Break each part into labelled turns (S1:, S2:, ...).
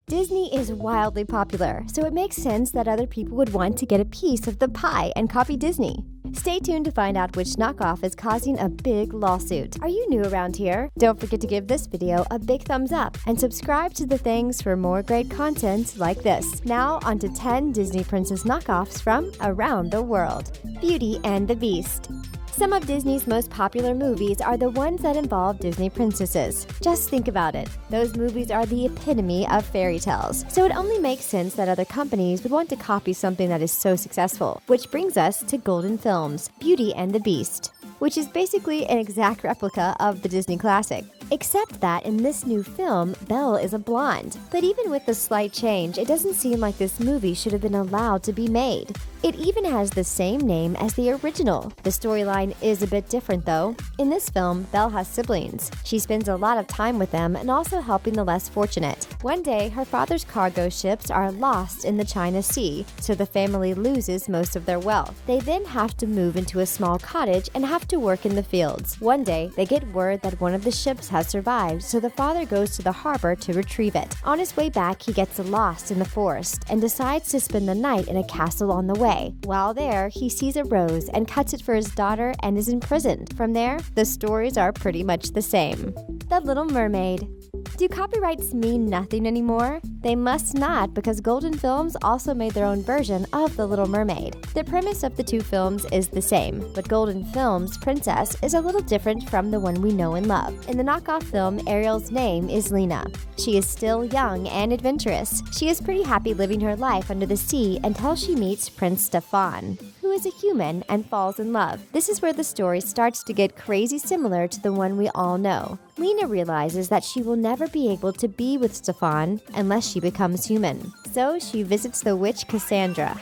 S1: Disney is wildly popular, so it makes sense that other people would want to get a piece of the pie and copy Disney. Stay tuned to find out which knockoff is causing a big lawsuit. Are you new around here? Don't forget to give this video a big thumbs up and subscribe to The Things for more great content like this. Now on to 10 Disney princess knockoffs from around the world. Beauty and the Beast. Some of Disney's most popular movies are the ones that involve Disney princesses. Just think about it. Those movies are the epitome of fairy tales. So it only makes sense that other companies would want to copy something that is so successful. Which brings us to Golden Film's Beauty and the Beast, which is basically an exact replica of the Disney classic. Except that in this new film, Belle is a blonde. But even with the slight change, it doesn't seem like this movie should have been allowed to be made. It even has the same name as the original. The storyline is a bit different though. In this film, Belle has siblings. She spends a lot of time with them and also helping the less fortunate. One day, her father's cargo ships are lost in the China Sea, so the family loses most of their wealth. They then have to move into a small cottage and have to work in the fields. One day, they get word that one of the ships has survived, so the father goes to the harbor to retrieve it. On his way back, he gets lost in the forest and decides to spend the night in a castle on the way. While there, he sees a rose and cuts it for his daughter and is imprisoned. From there, the stories are pretty much the same. The Little Mermaid. Do copyrights mean nothing anymore? They must not, because Golden Films also made their own version of The Little Mermaid. The premise of the two films is the same, but Golden Films' princess is a little different from the one we know and love. In the knockoff film, Ariel's name is Lena. She is still young and adventurous. She is pretty happy living her life under the sea until she meets Prince Stefan, who is a human and falls in love. This is where the story starts to get crazy similar to the one we all know. Lena realizes that she will never be able to be with Stefan unless she becomes human. So she visits the witch Cassandra,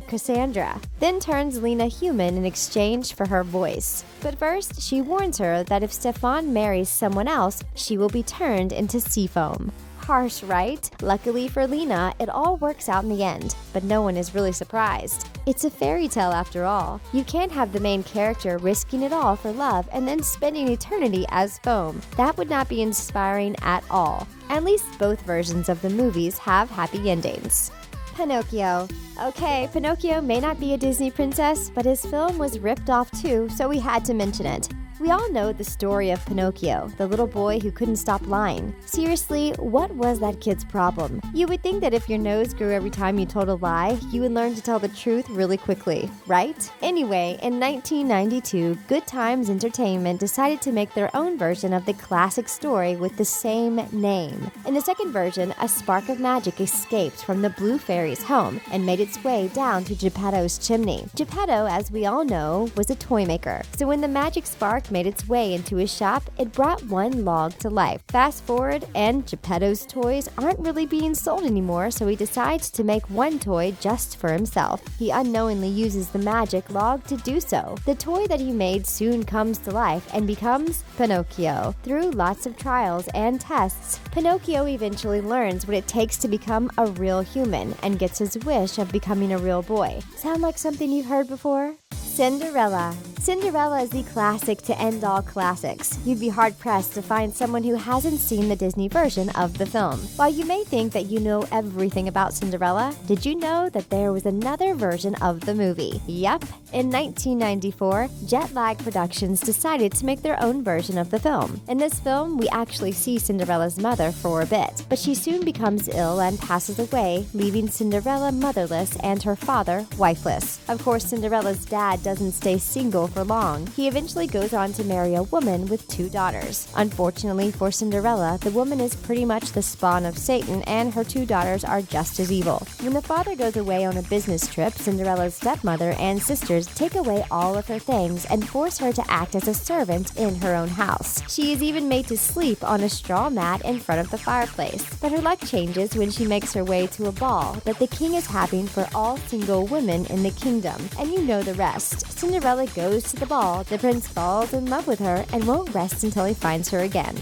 S1: Cassandra, then turns Lena human in exchange for her voice. But first, she warns her that if Stefan marries someone else, she will be turned into sea foam. Harsh, right? Luckily for Lena, it all works out in the end, but no one is really surprised. It's a fairy tale after all. You can't have the main character risking it all for love and then spending eternity as foam. That would not be inspiring at all. At least both versions of the movies have happy endings. Pinocchio. Okay, Pinocchio may not be a Disney princess, but his film was ripped off too, so we had to mention it. We all know the story of Pinocchio, the little boy who couldn't stop lying. Seriously, what was that kid's problem? You would think that if your nose grew every time you told a lie, you would learn to tell the truth really quickly, right? Anyway, in 1992, Good Times Entertainment decided to make their own version of the classic story with the same name. In the second version, a spark of magic escaped from the Blue Fairy's home and made its way down to Geppetto's chimney. Geppetto, as we all know, was a toy maker. So when the magic spark made its way into his shop, it brought one log to life. Fast forward, and Geppetto's toys aren't really being sold anymore, so he decides to make one toy just for himself. He unknowingly uses the magic log to do so. The toy that he made soon comes to life and becomes Pinocchio. Through lots of trials and tests, Pinocchio eventually learns what it takes to become a real human and gets his wish of becoming a real boy. Sound like something you've heard before? Cinderella. Cinderella is the classic to end all classics. You'd be hard-pressed to find someone who hasn't seen the Disney version of the film. While you may think that you know everything about Cinderella, did you know that there was another version of the movie? Yep. In 1994, Jetlag Productions decided to make their own version of the film. In this film, we actually see Cinderella's mother for a bit, but she soon becomes ill and passes away, leaving Cinderella motherless and her father wifeless. Of course, Cinderella's dad doesn't stay single for long. He eventually goes on to marry a woman with 2 daughters. Unfortunately for Cinderella, the woman is pretty much the spawn of Satan, and her 2 daughters are just as evil. When the father goes away on a business trip, Cinderella's stepmother and sisters take away all of her things and force her to act as a servant in her own house. She is even made to sleep on a straw mat in front of the fireplace. But her luck changes when she makes her way to a ball that the king is having for all single women in the kingdom, and you know the rest. Cinderella goes to the ball, the prince falls in love with her and won't rest until he finds her again.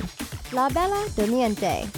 S1: La Bella Durmiente.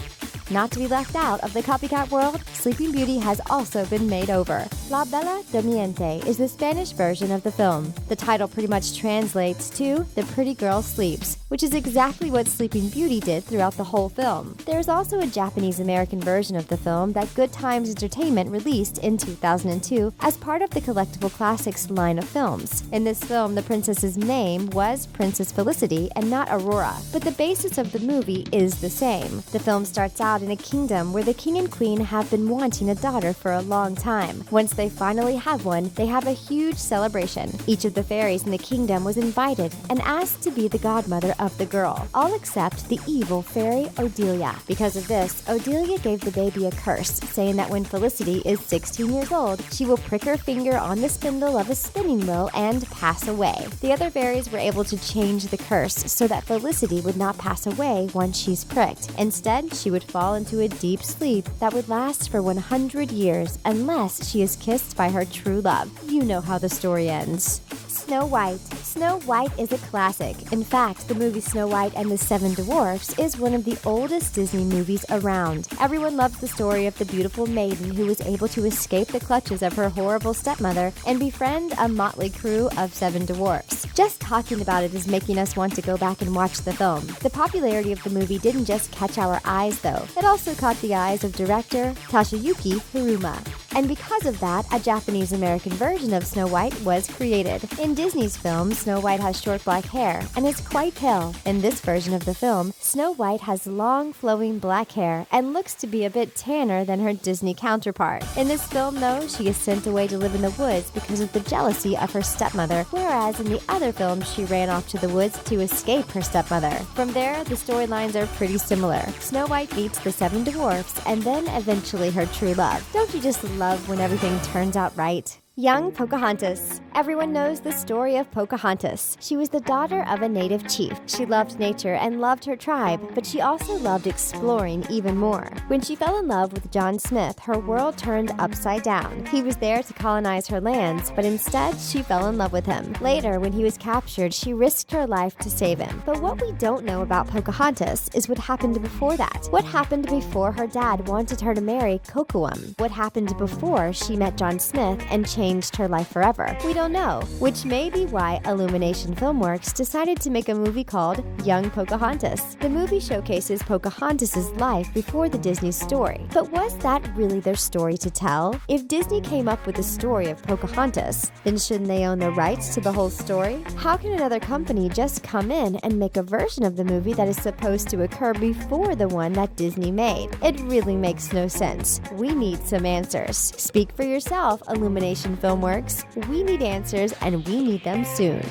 S1: Not to be left out of the copycat world, Sleeping Beauty has also been made over. La Bella Durmiente is the Spanish version of the film. The title pretty much translates to The Pretty Girl Sleeps, which is exactly what Sleeping Beauty did throughout the whole film. There is also a Japanese-American version of the film that Good Times Entertainment released in 2002 as part of the Collectible Classics line of films. In this film, the princess's name was Princess Felicity and not Aurora, but the basis of the movie is the same. The film starts out in a kingdom where the king and queen have been wanting a daughter for a long time. Once they finally have one, they have a huge celebration. Each of the fairies in the kingdom was invited and asked to be the godmother of the girl, all except the evil fairy Odelia. Because of this, Odelia gave the baby a curse, saying that when Felicity is 16 years old, she will prick her finger on the spindle of a spinning wheel and pass away. The other fairies were able to change the curse so that Felicity would not pass away once she's pricked. Instead, she would fall into a deep sleep that would last for 100 years unless she is kissed by her true love. You know how the story ends. Snow White. Snow White is a classic. In fact, the movie Snow White and the Seven Dwarfs is one of the oldest Disney movies around. Everyone loves the story of the beautiful maiden who was able to escape the clutches of her horrible stepmother and befriend a motley crew of seven dwarfs. Just talking about it is making us want to go back and watch the film. The popularity of the movie didn't just catch our eyes, though. It also caught the eyes of director Toshiyuki Hiruma. And because of that, a Japanese-American version of Snow White was created. In Disney's film, Snow White has short black hair and is quite pale. In this version of the film, Snow White has long, flowing black hair and looks to be a bit tanner than her Disney counterpart. In this film, though, she is sent away to live in the woods because of the jealousy of her stepmother, whereas in the other film, she ran off to the woods to escape her stepmother. From there, the storylines are pretty similar. Snow White meets the seven dwarfs and then eventually her true love. Don't you just love when everything turns out right? Young Pocahontas. Everyone knows the story of Pocahontas. She was the daughter of a native chief. She loved nature and loved her tribe, but she also loved exploring even more. When she fell in love with John Smith, her world turned upside down. He was there to colonize her lands, but instead she fell in love with him. Later, when he was captured, she risked her life to save him. But what we don't know about Pocahontas is what happened before that. What happened before her dad wanted her to marry Kocoum? What happened before she met John Smith and changed her life forever? We don't know, which may be why Illumination Filmworks decided to make a movie called Young Pocahontas. The movie showcases Pocahontas' life before the Disney story. But was that really their story to tell? If Disney came up with the story of Pocahontas, then shouldn't they own the rights to the whole story? How can another company just come in and make a version of the movie that is supposed to occur before the one that Disney made? It really makes no sense. We need some answers. Speak for yourself, Illumination Filmworks. We need answers and we need them soon.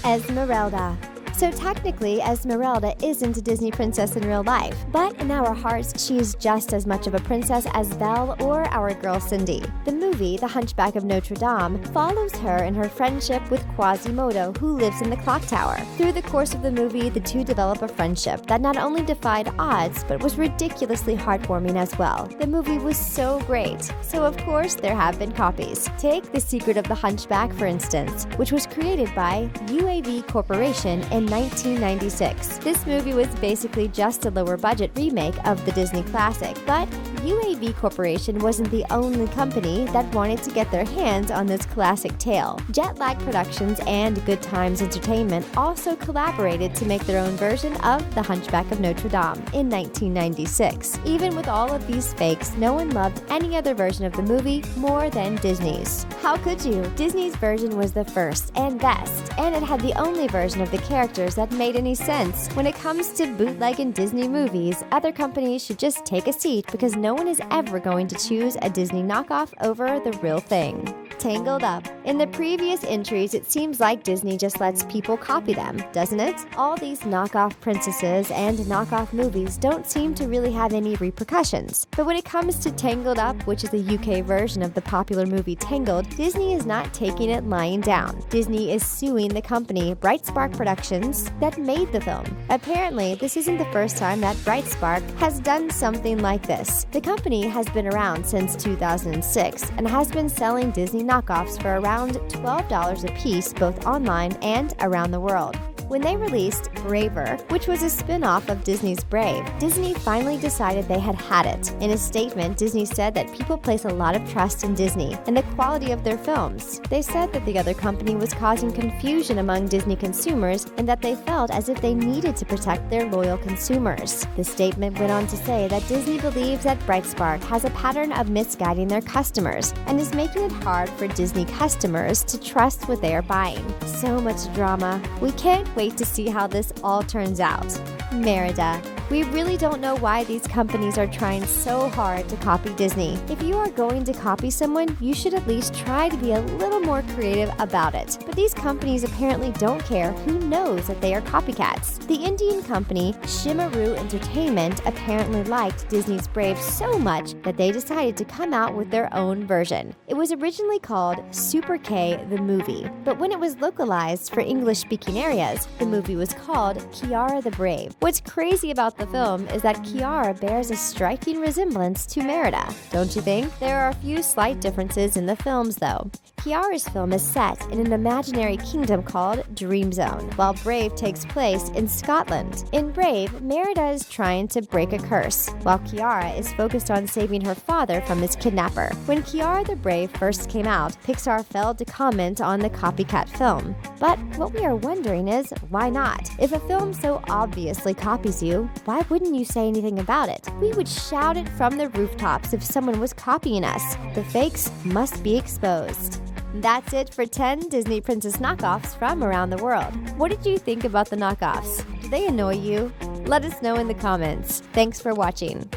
S1: Esmeralda. So technically, Esmeralda isn't a Disney princess in real life, but in our hearts, she is just as much of a princess as Belle or our girl Cindy. The movie, The Hunchback of Notre Dame, follows her in her friendship with Quasimodo, who lives in the clock tower. Through the course of the movie, the two develop a friendship that not only defied odds, but was ridiculously heartwarming as well. The movie was so great, so of course there have been copies. Take The Secret of the Hunchback, for instance, which was created by UAV Corporation in 1996. This movie was basically just a lower-budget remake of the Disney classic, but UAV Corporation wasn't the only company that wanted to get their hands on this classic tale. Jetlag Productions and Good Times Entertainment also collaborated to make their own version of The Hunchback of Notre Dame in 1996. Even with all of these fakes, no one loved any other version of the movie more than Disney's. How could you? Disney's version was the first and best, and it had the only version of the characters that made any sense. When it comes to bootlegging Disney movies, other companies should just take a seat because no one is ever going to choose a Disney knockoff over the real thing. Tangled Up. In the previous entries, it seems like Disney just lets people copy them, doesn't it? All these knockoff princesses and knockoff movies don't seem to really have any repercussions. But when it comes to Tangled Up, which is the UK version of the popular movie Tangled, Disney is not taking it lying down. Disney is suing the company Bright Spark Productions that made the film. Apparently, this isn't the first time that Bright Spark has done something like this. The company has been around since 2006 and has been selling Disney knockoffs for around $12 a piece both online and around the world. When they released Braver, which was a spin-off of Disney's Brave, Disney finally decided they had had it. In a statement, Disney said that people place a lot of trust in Disney and the quality of their films. They said that the other company was causing confusion among Disney consumers and that they felt as if they needed to protect their loyal consumers. The statement went on to say that Disney believes that Brightspark has a pattern of misguiding their customers and is making it hard for Disney customers to trust what they are buying. So much drama. We can't wait to see how this all turns out. Merida. We really don't know why these companies are trying so hard to copy Disney. If you are going to copy someone, you should at least try to be a little more creative about it. But these companies apparently don't care who knows that they are copycats. The Indian company Shimaru Entertainment apparently liked Disney's Brave so much that they decided to come out with their own version. It was originally called Super K the Movie, but when it was localized for English-speaking areas, the movie was called Kiara the Brave. What's crazy about the film is that Kiara bears a striking resemblance to Merida, don't you think? There are a few slight differences in the films, though. Kiara's film is set in an imaginary kingdom called Dream Zone, while Brave takes place in Scotland. In Brave, Merida is trying to break a curse, while Kiara is focused on saving her father from his kidnapper. When Kiara the Brave first came out, Pixar failed to comment on the copycat film. But what we are wondering is, why not? If a film so obviously copies you, why wouldn't you say anything about it? We would shout it from the rooftops if someone was copying us. The fakes must be exposed. That's it for 10 Disney Princess knockoffs from around the world. What did you think about the knockoffs? Do they annoy you? Let us know in the comments. Thanks for watching.